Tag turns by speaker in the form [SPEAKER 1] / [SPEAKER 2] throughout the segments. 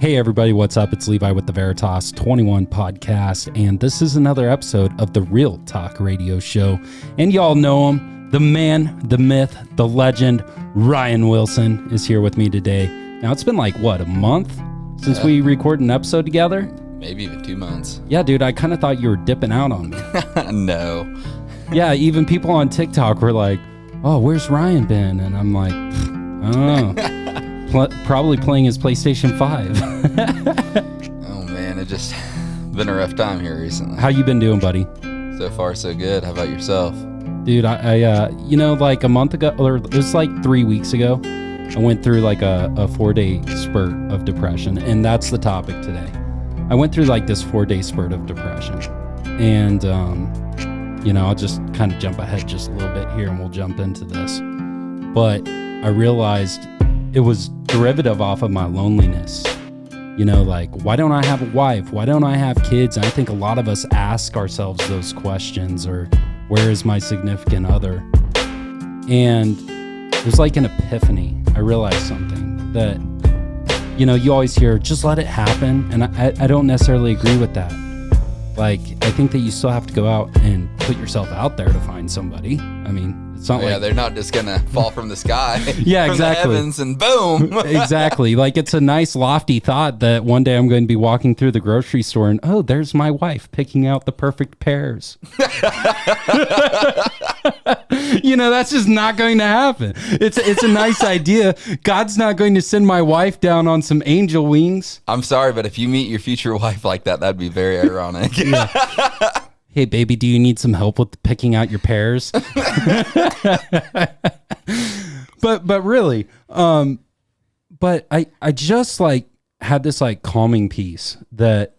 [SPEAKER 1] Hey everybody, what's up? It's Levi with the Veritas 21 podcast, and this is another episode of the Real Talk Radio Show. And y'all know him, the man, the myth, the legend, Ryan Wilson is here with me today. Now it's been like, what, a month since we recorded an episode together?
[SPEAKER 2] Maybe even 2 months.
[SPEAKER 1] Yeah, dude, I kind of thought you were dipping out on me.
[SPEAKER 2] No.
[SPEAKER 1] Yeah, even people on TikTok were like, oh, where's Ryan been? And I'm like, oh, probably playing his PlayStation 5.
[SPEAKER 2] Oh, man, it just been a rough time here recently.
[SPEAKER 1] How you been doing, buddy?
[SPEAKER 2] So far, so good. How about yourself?
[SPEAKER 1] Dude, I like a month ago, or it was like 3 weeks ago, I went through like a 4-day spurt of depression, and that's the topic today. I went through like this 4-day spurt of depression, and, I'll just kind of jump ahead just a little bit here and we'll jump into this. But I realized it was derivative off of my loneliness. Like, why don't I have a wife? Why don't I have kids? And I think a lot of us ask ourselves those questions, or where is my significant other? And it was like an epiphany. I realized something that, you always hear, just let it happen. And I don't necessarily agree with that. Like, I think that you still have to go out and put yourself out there to find somebody. I mean, it's not like...
[SPEAKER 2] they're not just going to fall from the sky.
[SPEAKER 1] Yeah,
[SPEAKER 2] from
[SPEAKER 1] exactly.
[SPEAKER 2] the heavens and boom.
[SPEAKER 1] Exactly. Like, it's a nice lofty thought that one day I'm going to be walking through the grocery store and, oh, there's my wife picking out the perfect pears. That's just not going to happen. It's a nice idea. God's not going to send my wife down on some angel wings.
[SPEAKER 2] I'm sorry, but if you meet your future wife like that, that'd be very ironic.
[SPEAKER 1] Yeah. Hey, baby, do you need some help with picking out your pears? But really, but I just like had this like calming peace that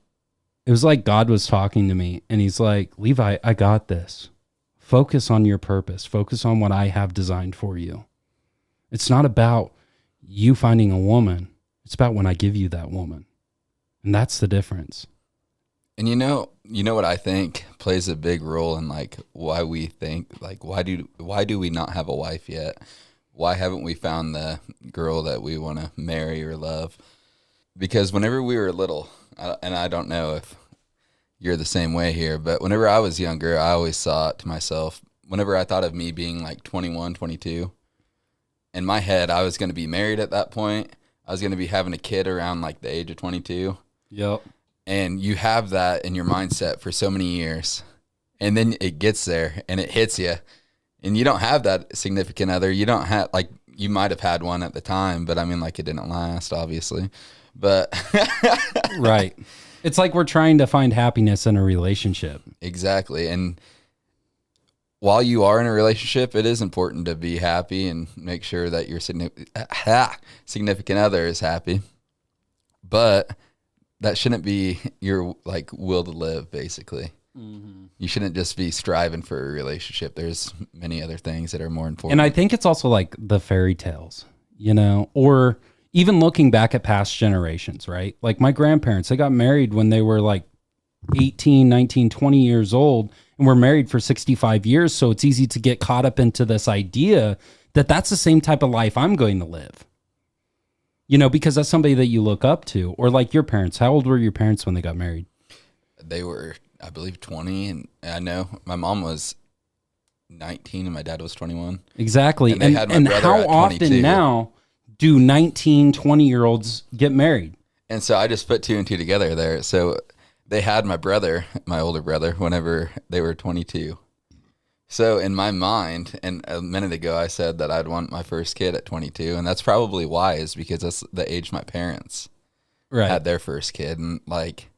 [SPEAKER 1] it was like God was talking to me, and he's like, Levi, I got this. Focus on your purpose. Focus on what I have designed for you. It's not about you finding a woman. It's about when I give you that woman. And that's the difference.
[SPEAKER 2] And you know what I think plays a big role in like why we think, like, why do we not have a wife yet? Why haven't we found the girl that we want to marry or love? Because whenever we were little, and I don't know if you're the same way here, but whenever I was younger, I always thought to myself, whenever I thought of me being like 21, 22, in my head, I was going to be married at that point. I was going to be having a kid around like the age of 22.
[SPEAKER 1] Yep. And
[SPEAKER 2] you have that in your mindset for so many years. And then it gets there and it hits you. And you don't have that significant other. You don't have, like, you might have had one at the time, but I mean, like, it didn't last, obviously. But
[SPEAKER 1] right. It's like we're trying to find happiness in a relationship.
[SPEAKER 2] Exactly. And while you are in a relationship, it is important to be happy and make sure that your significant other is happy. But that shouldn't be your like will to live, basically. Mm-hmm. You shouldn't just be striving for a relationship. There's many other things that are more important.
[SPEAKER 1] And I think it's also like the fairy tales, or even looking back at past generations, right? Like my grandparents, they got married when they were like 18, 19, 20 years old, and were married for 65 years. So it's easy to get caught up into this idea that that's the same type of life I'm going to live. Because that's somebody that you look up to. Or like your parents. How old were your parents when they got married?
[SPEAKER 2] They were, I believe, 20. And I know my mom was 19 and my dad was 21.
[SPEAKER 1] Exactly.
[SPEAKER 2] And they had my brother
[SPEAKER 1] how
[SPEAKER 2] at 22.
[SPEAKER 1] Often now do 19, 20-year-olds get married?
[SPEAKER 2] And so I just put two and two together there. So they had my brother, my older brother, whenever they were 22. So in my mind, and a minute ago I said that I'd want my first kid at 22, and that's probably wise because that's the age my parents had their first kid. And like,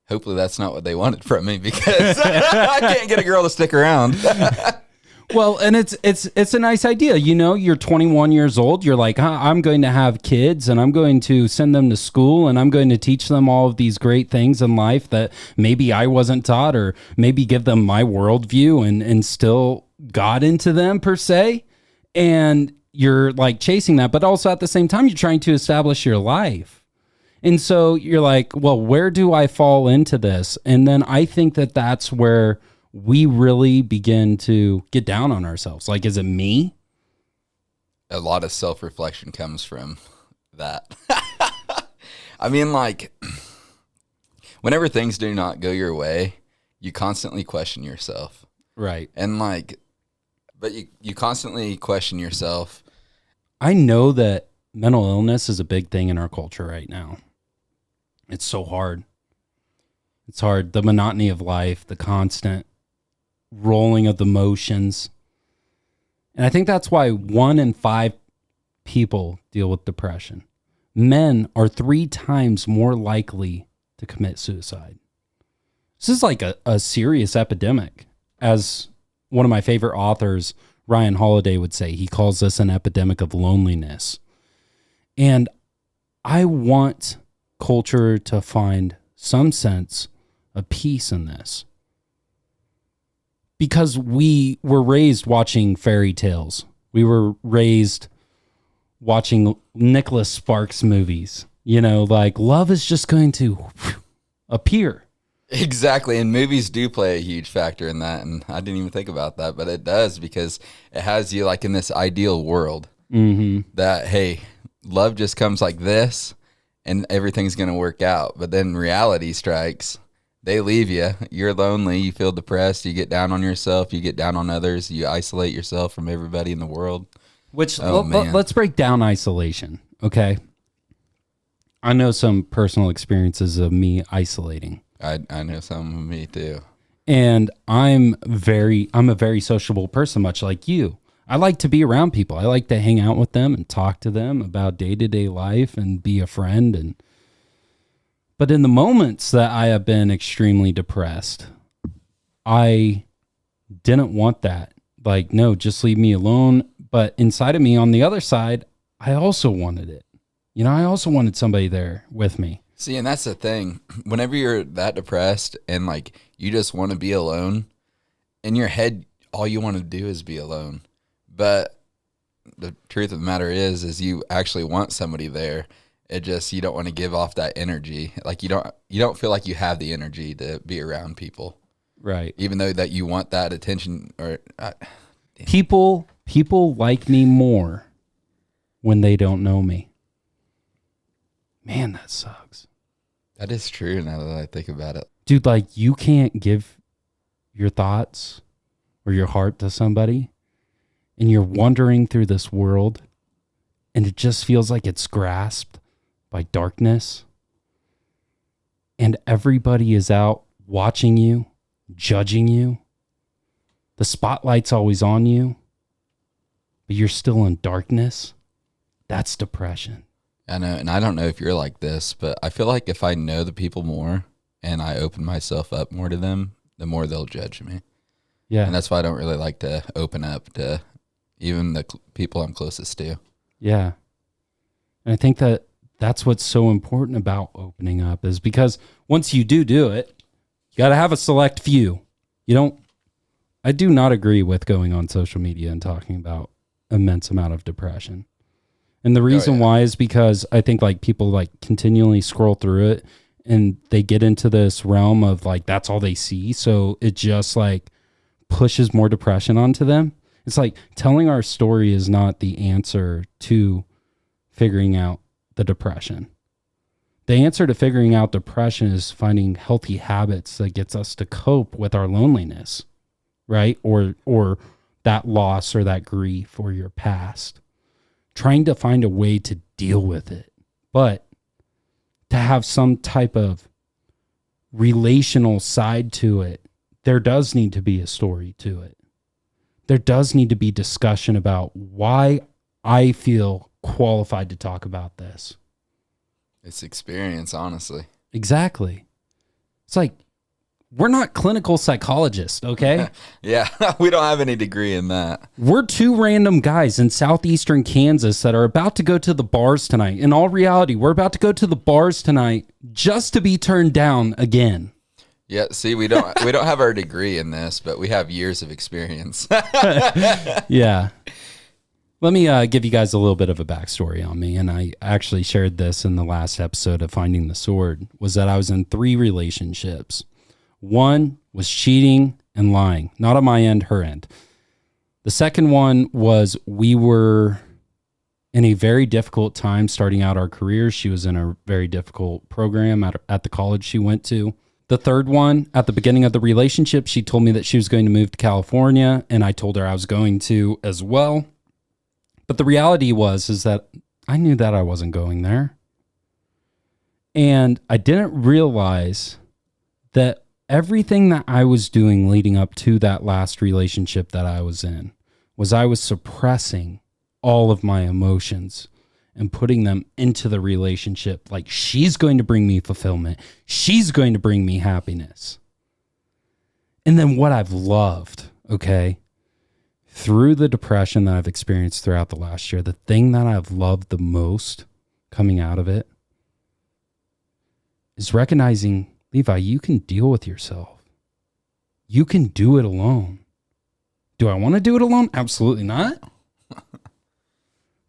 [SPEAKER 2] hopefully that's not what they wanted from me because I can't get a girl to stick around.
[SPEAKER 1] Well, and it's a nice idea. You're 21 years old. You're like, I'm going to have kids and I'm going to send them to school and I'm going to teach them all of these great things in life that maybe I wasn't taught, or maybe give them my worldview and instill God into them per se. And you're like chasing that, but also at the same time, you're trying to establish your life. And so you're like, well, where do I fall into this? And then I think that that's where we really begin to get down on ourselves. Like, is it me?
[SPEAKER 2] A lot of self-reflection comes from that. I mean, like, whenever things do not go your way, you constantly question yourself.
[SPEAKER 1] Right.
[SPEAKER 2] And like, but you constantly question yourself.
[SPEAKER 1] I know that mental illness is a big thing in our culture right now. It's so hard. It's hard. The monotony of life, the constant rolling of the motions. And I think that's why 1 in 5 people deal with depression. Men are 3 times more likely to commit suicide. This is like a serious epidemic. As one of my favorite authors, Ryan Holiday, would say, he calls this an epidemic of loneliness. And I want culture to find some sense of peace in this. Because we were raised watching fairy tales. We were raised watching Nicholas Sparks movies. You know, like love is just going to appear.
[SPEAKER 2] Exactly, and movies do play a huge factor in that, and I didn't even think about that, but it does, because it has you like in this ideal world that, hey, love just comes like this, and everything's going to work out. But then reality strikes. They leave you. You're lonely. You feel depressed. You get down on yourself. You get down on others. You isolate yourself from everybody in the world.
[SPEAKER 1] Which, let's break down isolation, okay? I know some personal experiences of me isolating.
[SPEAKER 2] I know some of me too.
[SPEAKER 1] And I'm a very sociable person, much like you. I like to be around people. I like to hang out with them and talk to them about day-to-day life and be a friend. But in the moments that I have been extremely depressed, I didn't want that. Like, no, just leave me alone. But inside of me, on the other side, I also wanted it. You know, I also wanted somebody there with me.
[SPEAKER 2] See, and that's the thing. Whenever you're that depressed and like you just want to be alone, in your head, all you want to do is be alone. But the truth of the matter is you actually want somebody there. It just, you don't want to give off that energy. Like you don't feel like you have the energy to be around people.
[SPEAKER 1] Right.
[SPEAKER 2] Even though that you want that attention or
[SPEAKER 1] people like me more when they don't know me. Man, that sucks.
[SPEAKER 2] That is true now that I think about it.
[SPEAKER 1] Dude, like you can't give your thoughts or your heart to somebody and you're wandering through this world and it just feels like it's grasped by darkness and everybody is out watching you, judging you. The spotlight's always on you, but you're still in darkness. That's depression.
[SPEAKER 2] I know, and I don't know if you're like this, but I feel like if I know the people more and I open myself up more to them, the more they'll judge me.
[SPEAKER 1] Yeah.
[SPEAKER 2] And that's why I don't really like to open up to even the people I'm closest to.
[SPEAKER 1] Yeah. And I think that that's what's so important about opening up is because once you do it, you got to have a select few. I do not agree with going on social media and talking about immense amount of depression. And the reason why is because I think like people like continually scroll through it and they get into this realm of like, that's all they see. So it just like pushes more depression onto them. It's like telling our story is not the answer to figuring out the depression. The answer to figuring out depression is finding healthy habits that gets us to cope with our loneliness, right? Or that loss or that grief or your past. Trying to find a way to deal with it, but to have some type of relational side to it, there does need to be a story to it. There does need to be discussion about why I feel qualified to talk about this.
[SPEAKER 2] It's experience, honestly.
[SPEAKER 1] Exactly. It's like, we're not clinical psychologists, okay?
[SPEAKER 2] Yeah, we don't have any degree in that.
[SPEAKER 1] We're 2 random guys in southeastern Kansas that are about to go to the bars tonight. In all reality, we're about to go to the bars tonight just to be turned down again.
[SPEAKER 2] Yeah, see, we don't have our degree in this, but we have years of experience.
[SPEAKER 1] Yeah. Let me give you guys a little bit of a backstory on me, and I actually shared this in the last episode of Finding the Sword, was that I was in 3 relationships. 1 was cheating and lying, not on my end, her end. The second one was we were in a very difficult time starting out our careers. She was in a very difficult program at the college she went to. The third one, at the beginning of the relationship, she told me that she was going to move to California, and I told her I was going to as well. But the reality is that I knew that I wasn't going there. And I didn't realize that everything that I was doing leading up to that last relationship that I was in was I was suppressing all of my emotions and putting them into the relationship. Like, she's going to bring me fulfillment. She's going to bring me happiness. And then what I've loved, okay, through the depression that I've experienced throughout the last year, the thing that I've loved the most coming out of it is recognizing, Levi, you can deal with yourself. You can do it alone. Do I want to do it alone? Absolutely not.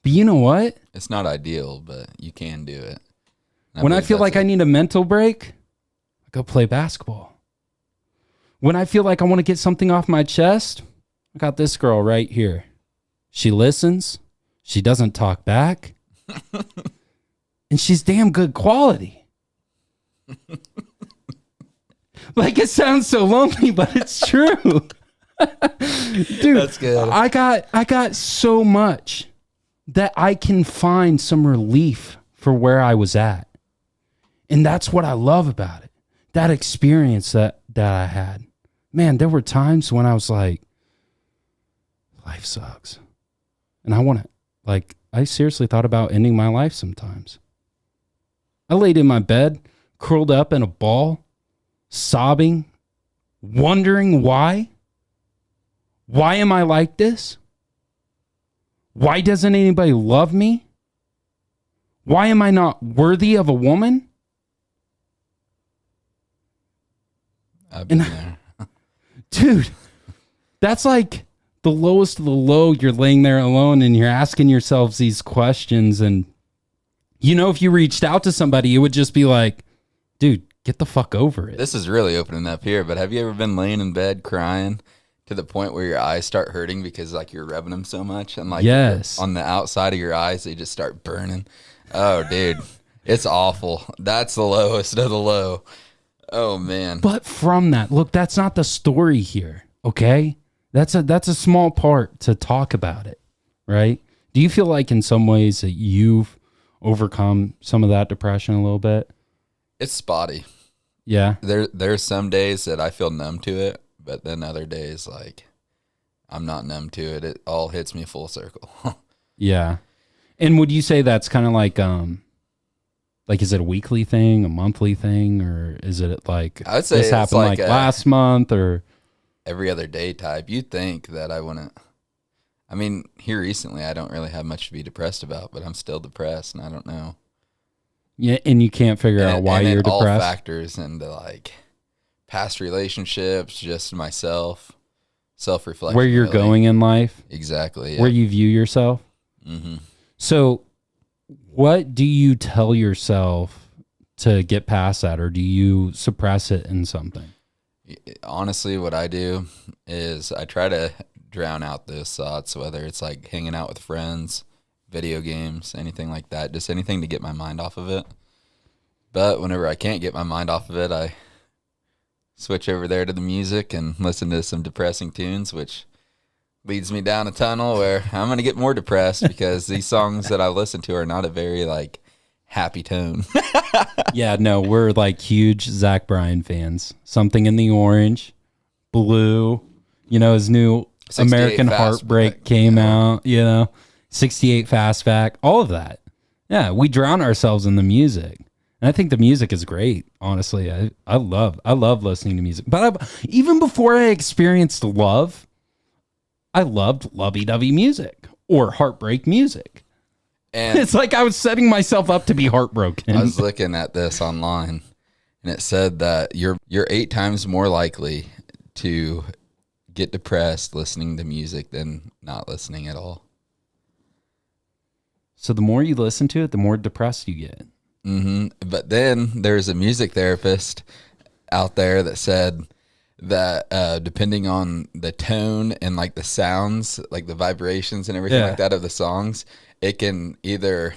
[SPEAKER 1] But you know what?
[SPEAKER 2] It's not ideal, but you can do it.
[SPEAKER 1] When I feel like I need a mental break, I go play basketball. When I feel like I want to get something off my chest, I got this girl right here. She listens. She doesn't talk back. And she's damn good quality. Like, it sounds so lonely, but it's true. Dude,
[SPEAKER 2] that's good.
[SPEAKER 1] I got so much that I can find some relief for where I was at. And that's what I love about it. That experience that I had. Man, there were times when I was like, life sucks. And I seriously thought about ending my life sometimes. I laid in my bed, curled up in a ball, sobbing, wondering why. Why am I like this? Why doesn't anybody love me? Why am I not worthy of a woman?
[SPEAKER 2] I've been there.
[SPEAKER 1] Dude, that's like the lowest of the low. You're laying there alone and you're asking yourselves these questions. And, if you reached out to somebody, it would just be like, dude, get the fuck over it.
[SPEAKER 2] This is really opening up here, but have you ever been laying in bed crying to the point where your eyes start hurting because like you're rubbing them so much, and like
[SPEAKER 1] yes,
[SPEAKER 2] on the outside of your eyes they just start burning? Oh, dude, it's awful. That's the lowest of the low. Oh man.
[SPEAKER 1] But from that, look, that's not the story here. Okay, that's a small part to talk about it, right? Do you feel like in some ways that you've overcome some of that depression a little bit?
[SPEAKER 2] It's spotty.
[SPEAKER 1] Yeah.
[SPEAKER 2] There's some days that I feel numb to it, but then other days, like, I'm not numb to it. It all hits me full circle.
[SPEAKER 1] Yeah. And would you say that's kind of like, is it a weekly thing, a monthly thing, or is it like,
[SPEAKER 2] I would say
[SPEAKER 1] this happened like last month or
[SPEAKER 2] every other day type? You'd think that I wouldn't. I mean, here recently, I don't really have much to be depressed about, but I'm still depressed, and I don't know.
[SPEAKER 1] Yeah, and you can't figure out why you're depressed.
[SPEAKER 2] All factors into like past relationships, just myself, self-reflection.
[SPEAKER 1] Where you're going in life.
[SPEAKER 2] Exactly. Yeah.
[SPEAKER 1] Where you view yourself.
[SPEAKER 2] Mm-hmm.
[SPEAKER 1] So what do you tell yourself to get past that, or do you suppress it in something?
[SPEAKER 2] Honestly, what I do is I try to drown out those thoughts, whether it's like hanging out with friends, video games, anything like that, just anything to get my mind off of it. But whenever I can't get my mind off of it, I switch over there to the music and listen to some depressing tunes, which leads me down a tunnel where I'm going to get more depressed because these songs that I listen to are not a very like happy tone.
[SPEAKER 1] Yeah, no, we're like huge Zach Bryan fans. Something in the Orange, Blue, his new American Heartbreak came out, 68 Fastback, all of that. Yeah, we drown ourselves in the music. And I think the music is great, honestly. I love listening to music. But even before I experienced love, I loved lovey-dovey music or heartbreak music. And it's like I was setting myself up to be heartbroken.
[SPEAKER 2] I was looking at this online, and it said that you're 8 times more likely to get depressed listening to music than not listening at all.
[SPEAKER 1] So the more you listen to it, the more depressed you get.
[SPEAKER 2] Mm-hmm. But then there's a music therapist out there that said that depending on the tone and like the sounds, like the vibrations and everything like that of the songs, it can either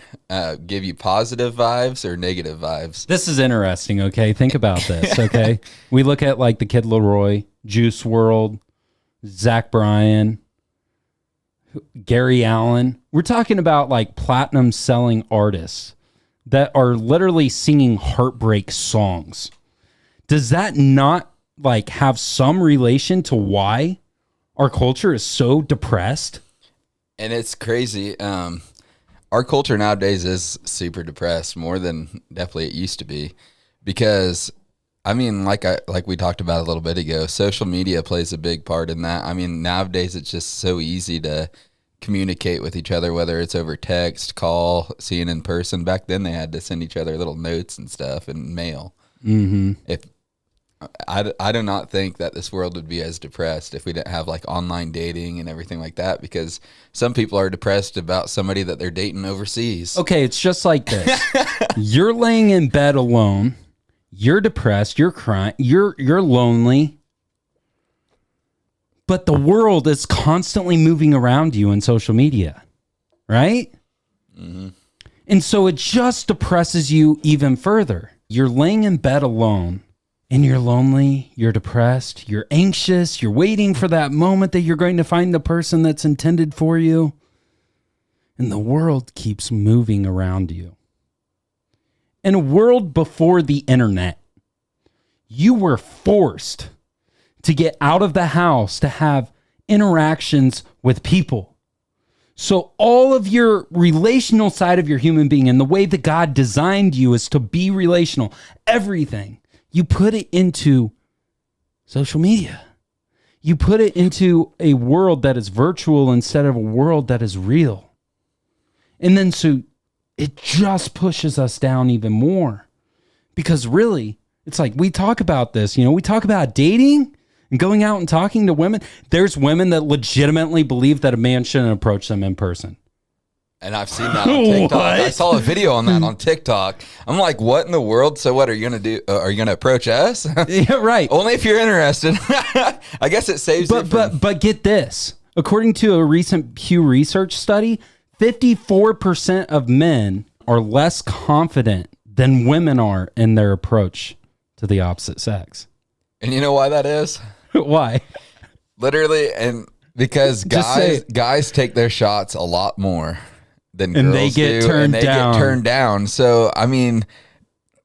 [SPEAKER 2] give you positive vibes or negative vibes.
[SPEAKER 1] This is interesting, okay? Think about this, okay? We look at like the Kid Leroy, Juice WRLD, Zach Bryan, Gary Allen. We're talking about like platinum selling artists that are literally singing heartbreak songs. Does that not like have some relation to why our culture is so depressed?
[SPEAKER 2] And it's crazy. Our culture nowadays is super depressed, more than definitely it used to be, because I mean, like we talked about a little bit ago, social media plays a big part in that. I mean, nowadays it's just so easy to communicate with each other, whether it's over text, call, seeing in person. Back then they had to send each other little notes and stuff and mail.
[SPEAKER 1] Mm-hmm.
[SPEAKER 2] If I do not think that this world would be as depressed if we didn't have like online dating and everything like that, because some people are depressed about somebody that they're dating overseas.
[SPEAKER 1] Okay, it's just like this. You're laying in bed alone. You're depressed. You're crying. You're lonely. But the world is constantly moving around you in social media, right?
[SPEAKER 2] Mm-hmm.
[SPEAKER 1] And so it just depresses you even further. You're laying in bed alone. And you're lonely, you're depressed, you're anxious, you're waiting for that moment that you're going to find the person that's intended for you. And the world keeps moving around you. In a world before the internet, you were forced to get out of the house to have interactions with people. So all of your relational side of your human being and the way that God designed you is to be relational. Everything. You put it into social media. You put it into a world that is virtual instead of a world that is real. And then so it just pushes us down even more. Because really, it's like we talk about this, we talk about dating and going out and talking to women. There's women that legitimately believe that a man shouldn't approach them in person.
[SPEAKER 2] And I've seen that on TikTok.
[SPEAKER 1] What?
[SPEAKER 2] I saw a video on that on TikTok. I'm like, what in the world? So what are you going to do? Are you going to approach us?
[SPEAKER 1] Yeah, right.
[SPEAKER 2] Only if you're interested. I guess it saves you from...
[SPEAKER 1] But get this. According to a recent Pew Research study, 54% of men are less confident than women are in their approach to the opposite sex.
[SPEAKER 2] And you know why that is?
[SPEAKER 1] Why?
[SPEAKER 2] Literally, and because guys take their shots a lot more than girls
[SPEAKER 1] they get
[SPEAKER 2] do,
[SPEAKER 1] turned
[SPEAKER 2] and they
[SPEAKER 1] down.
[SPEAKER 2] get turned down. So, I mean,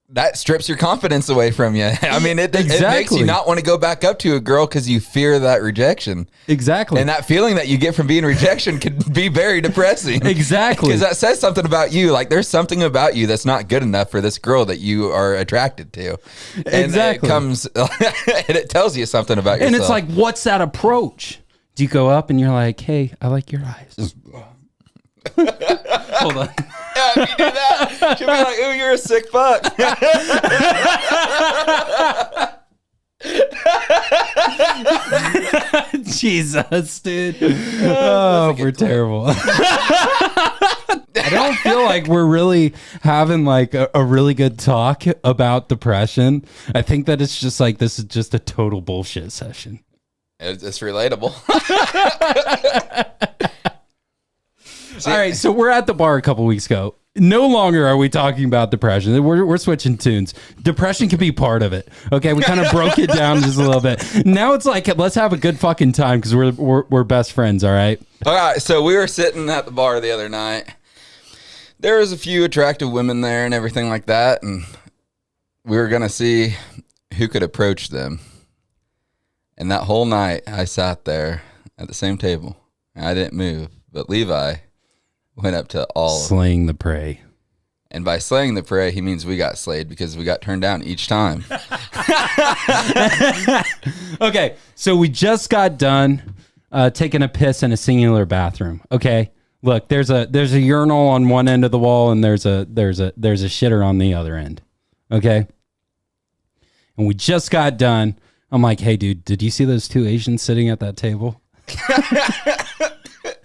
[SPEAKER 2] that strips your confidence away from you. I mean, it makes you not want to go back up to a girl because you fear that rejection.
[SPEAKER 1] Exactly.
[SPEAKER 2] And that feeling that you get from being rejection can be very depressing.
[SPEAKER 1] Exactly.
[SPEAKER 2] Because that says something about you. Like, there's something about you that's not good enough for this girl that you are attracted to. And
[SPEAKER 1] exactly.
[SPEAKER 2] It comes, and it tells you something about yourself.
[SPEAKER 1] And it's like, what's that approach? Do you go up and you're like, hey, I like your eyes. Hold on.
[SPEAKER 2] Yeah, if you do that, she'll be like, ooh, you're a sick fuck.
[SPEAKER 1] Jesus, dude. Oh, we're terrible. I don't feel like we're really having like a really good talk about depression. I think that it's just like, this is just a total bullshit session.
[SPEAKER 2] It's relatable.
[SPEAKER 1] All right, so we're at the bar a couple weeks ago. No longer are we talking about depression. We're switching tunes. Depression can be part of it. Okay, we kind of broke it down just a little bit. Now it's like, let's have a good fucking time because we're best friends. All right.
[SPEAKER 2] All right. So we were sitting at the bar the other night. There was a few attractive women there and everything like that, and we were gonna see who could approach them. And that whole night, I sat there at the same table. I didn't move, but Levi went up to all
[SPEAKER 1] slaying the prey.
[SPEAKER 2] And by slaying the prey, he means we got slayed because we got turned down each time.
[SPEAKER 1] Okay, so we just got done taking a piss in a singular bathroom. Okay, look, there's a urinal on one end of the wall, and there's a shitter on the other end. Okay, and we just got done. I'm like, hey, dude, did you see those two Asians sitting at that table?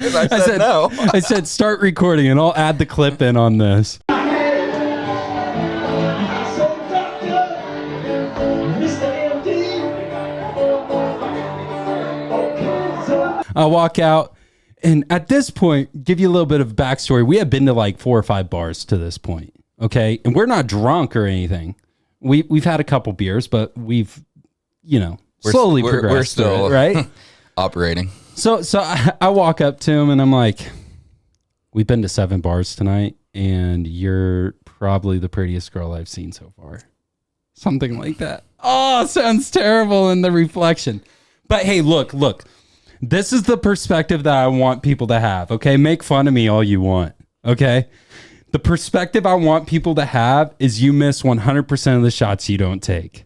[SPEAKER 2] I said no.
[SPEAKER 1] I said, start recording and I'll add the clip in on this. I walk out, and at this point, give you a little bit of backstory. We have been to like 4 or 5 bars to this point, okay? And we're not drunk or anything. We've had a couple beers, but we've, slowly progressed.
[SPEAKER 2] We're still
[SPEAKER 1] through it, right?
[SPEAKER 2] operating.
[SPEAKER 1] So I walk up to him, and I'm like, we've been to 7 bars tonight, and you're probably the prettiest girl I've seen so far. Something like that. Oh, sounds terrible in the reflection. But hey, look. This is the perspective that I want people to have, okay? Make fun of me all you want, okay? The perspective I want people to have is you miss 100% of the shots you don't take.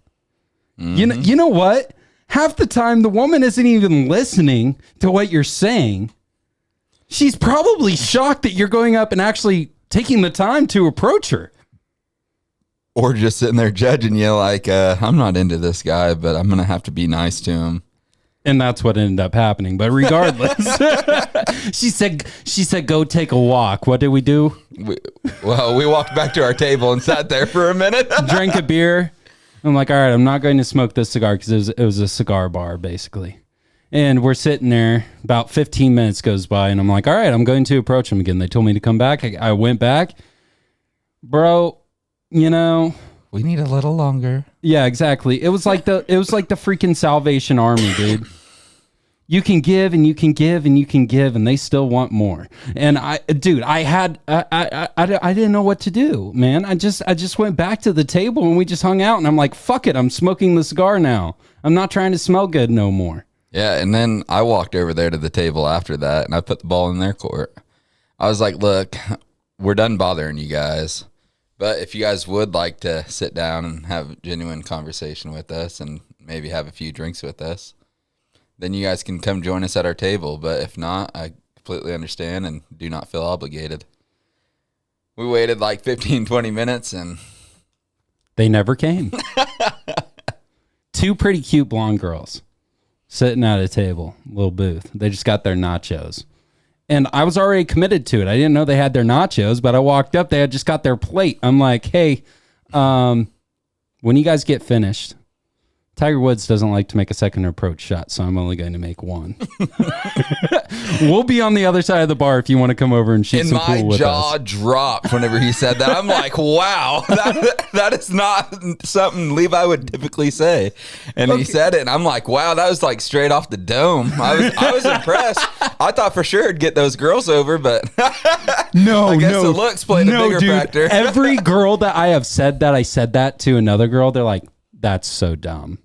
[SPEAKER 1] Mm-hmm. You know what? Half the time, the woman isn't even listening to what you're saying. She's probably shocked that you're going up and actually taking the time to approach her.
[SPEAKER 2] Or just sitting there judging you like, I'm not into this guy, but I'm going to have to be nice to him.
[SPEAKER 1] And that's what ended up happening. But regardless, she said, go take a walk. What did we do?
[SPEAKER 2] We walked back to our table and sat there for a minute.
[SPEAKER 1] Drank a beer. I'm like, all right, I'm not going to smoke this cigar because it was a cigar bar, basically. And we're sitting there. About 15 minutes goes by, and I'm like, all right, I'm going to approach him again. They told me to come back. I went back. Bro,
[SPEAKER 2] we need a little longer.
[SPEAKER 1] Yeah, exactly. It was like the freaking Salvation Army, dude. You can give and you can give and you can give, and they still want more. And I didn't know what to do, man. I just went back to the table and we just hung out, and I'm like, fuck it, I'm smoking the cigar now. I'm not trying to smell good no more.
[SPEAKER 2] Yeah, and then I walked over there to the table after that, and I put the ball in their court. I was like, look, we're done bothering you guys. But if you guys would like to sit down and have a genuine conversation with us and maybe have a few drinks with us, then you guys can come join us at our table. But if not, I completely understand and do not feel obligated. We waited like 15, 20 minutes and
[SPEAKER 1] they never came. 2 pretty cute blonde girls sitting at a table, little booth. They just got their nachos. And I was already committed to it. I didn't know they had their nachos, but I walked up. They had just got their plate. I'm like, hey, when you guys get finished, Tiger Woods doesn't like to make a second approach shot, so I'm only going to make one. We'll be on the other side of the bar if you want to come over and shoot some pool with us.
[SPEAKER 2] And my jaw dropped whenever he said that. I'm like, wow, that is not something Levi would typically say. And he said it, and I'm like, wow, that was like straight off the dome. I was impressed. I thought for sure it'd get those girls over, but I guess the looks played a bigger factor.
[SPEAKER 1] Every girl that I have said that I said that to another girl, they're like, that's so dumb.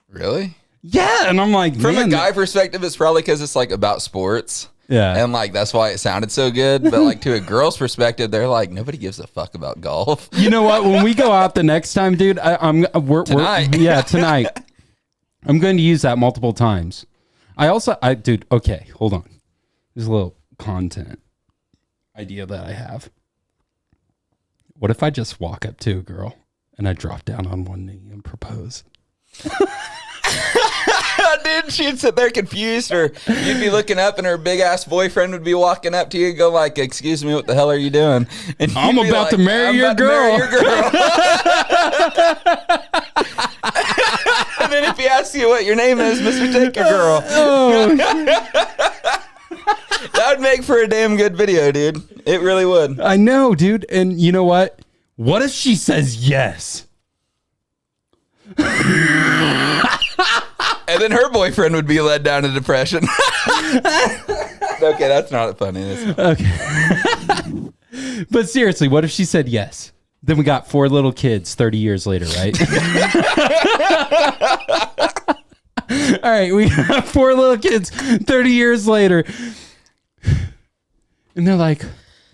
[SPEAKER 2] Really?
[SPEAKER 1] Yeah, and I'm like,
[SPEAKER 2] from a guy perspective, it's probably because it's like about sports.
[SPEAKER 1] Yeah,
[SPEAKER 2] and like that's why it sounded so good. But like to a girl's perspective, they're like, nobody gives a fuck about golf.
[SPEAKER 1] You know what? When we go out the next time, dude, tonight. I'm going to use that multiple times. Dude, okay, hold on. There's a little content idea that I have. What if I just walk up to a girl and I drop down on one knee and propose?
[SPEAKER 2] Dude, she'd sit there confused, or you'd be looking up and her big ass boyfriend would be walking up to you and go like, excuse me, what the hell are you doing? And
[SPEAKER 1] I'm about to marry your girl.
[SPEAKER 2] And then if he asks you what your name is, Mr. Take Your Girl. That would make for a damn good video, dude. It really would.
[SPEAKER 1] I know, dude. And you know what? What if she says yes?
[SPEAKER 2] And then her boyfriend would be led down to depression. Okay, that's not funny.
[SPEAKER 1] Okay. But seriously, what if she said yes? Then we got 4 little kids 30 years later, right? All right, we got 4 little kids 30 years later. And they're like,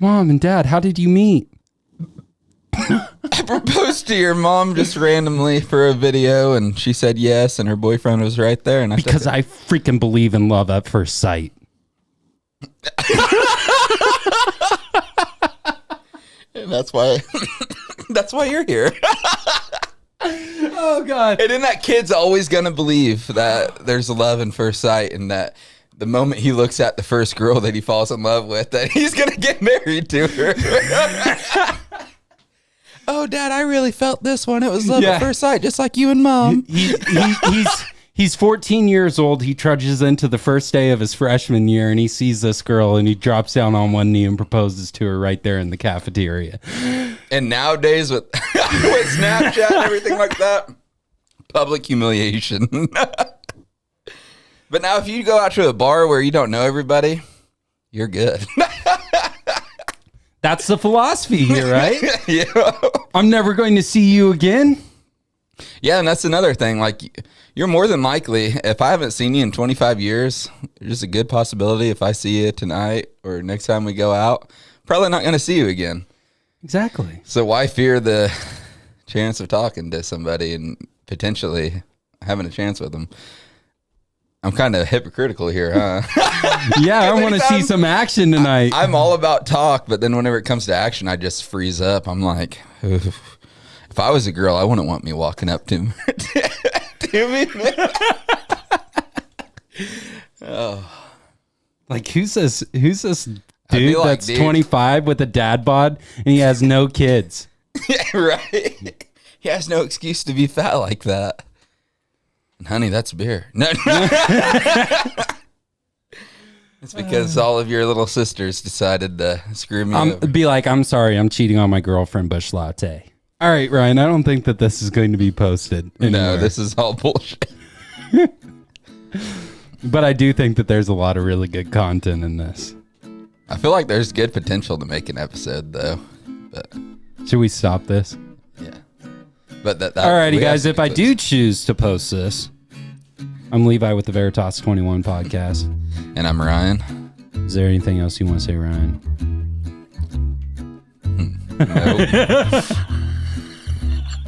[SPEAKER 1] Mom and Dad, how did you meet?
[SPEAKER 2] I proposed to your mom just randomly for a video, and she said yes, and her boyfriend was right there. And I
[SPEAKER 1] freaking believe in love at first sight.
[SPEAKER 2] And that's why you're here.
[SPEAKER 1] Oh God!
[SPEAKER 2] And then that kid's always gonna believe that there's love at first sight, and that the moment he looks at the first girl that he falls in love with, that he's gonna get married to her. Oh, Dad, I really felt this one. It was love at first sight, just like you and Mom.
[SPEAKER 1] He's He's 14 years old. He trudges into the first day of his freshman year, and he sees this girl, and he drops down on one knee and proposes to her right there in the cafeteria.
[SPEAKER 2] And nowadays with Snapchat and everything like that, public humiliation. But now if you go out to a bar where you don't know everybody, you're good.
[SPEAKER 1] That's the philosophy here, right?
[SPEAKER 2] Yeah.
[SPEAKER 1] I'm never going to see you again.
[SPEAKER 2] Yeah, and that's another thing. Like, you're more than likely, if I haven't seen you in 25 years, there's a good possibility if I see you tonight or next time we go out, probably not going to see you again.
[SPEAKER 1] Exactly.
[SPEAKER 2] So why fear the chance of talking to somebody and potentially having a chance with them? I'm kind of hypocritical here, huh?
[SPEAKER 1] Yeah, I want to see some action tonight.
[SPEAKER 2] I'm all about talk, but then whenever it comes to action, I just freeze up. I'm like, oof. If I was a girl, I wouldn't want me walking up to me. Oh.
[SPEAKER 1] Like, who's this dude
[SPEAKER 2] like,
[SPEAKER 1] that's 25 with a dad bod and he has no kids?
[SPEAKER 2] Yeah, right. He has no excuse to be fat like that. And honey, that's beer. No. It's because all of your little sisters decided to screw me over.
[SPEAKER 1] Be like, I'm sorry, I'm cheating on my girlfriend, Bush Latte. All right, Ryan, I don't think that this is going to be posted anywhere.
[SPEAKER 2] No, this is all bullshit.
[SPEAKER 1] But I do think that there's a lot of really good content in this.
[SPEAKER 2] I feel like there's good potential to make an episode, though. But
[SPEAKER 1] should we stop this?
[SPEAKER 2] yeah. But that
[SPEAKER 1] Alrighty, guys, if I do choose to post this, I'm Levi with the Veritas 21 podcast.
[SPEAKER 2] And I'm Ryan.
[SPEAKER 1] Is there anything else you want to say, Ryan?
[SPEAKER 2] Nope.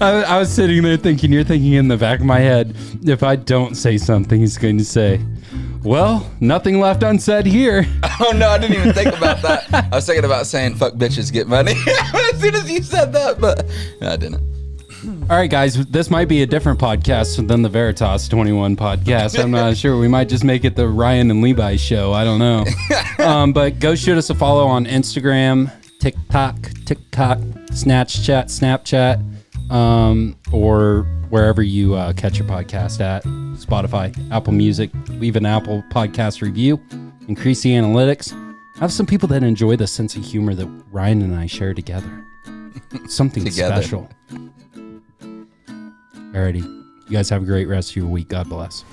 [SPEAKER 1] I was sitting there thinking, you're thinking in the back of my head, if I don't say something, he's going to say, well, nothing left unsaid here.
[SPEAKER 2] Oh, no, I didn't even think about that. I was thinking about saying, fuck bitches, get money. As soon as you said that, but no, I didn't.
[SPEAKER 1] All right, guys, this might be a different podcast than the Veritas 21 podcast. I'm not sure. We might just make it the Ryan and Levi show. I don't know. But go shoot us a follow on Instagram, TikTok, Snapchat, or wherever you catch your podcast at, Spotify, Apple Music. Leave an Apple podcast review. Increase the analytics. Have some people that enjoy the sense of humor that Ryan and I share together. Something special. Alrighty. You guys have a great rest of your week. God bless.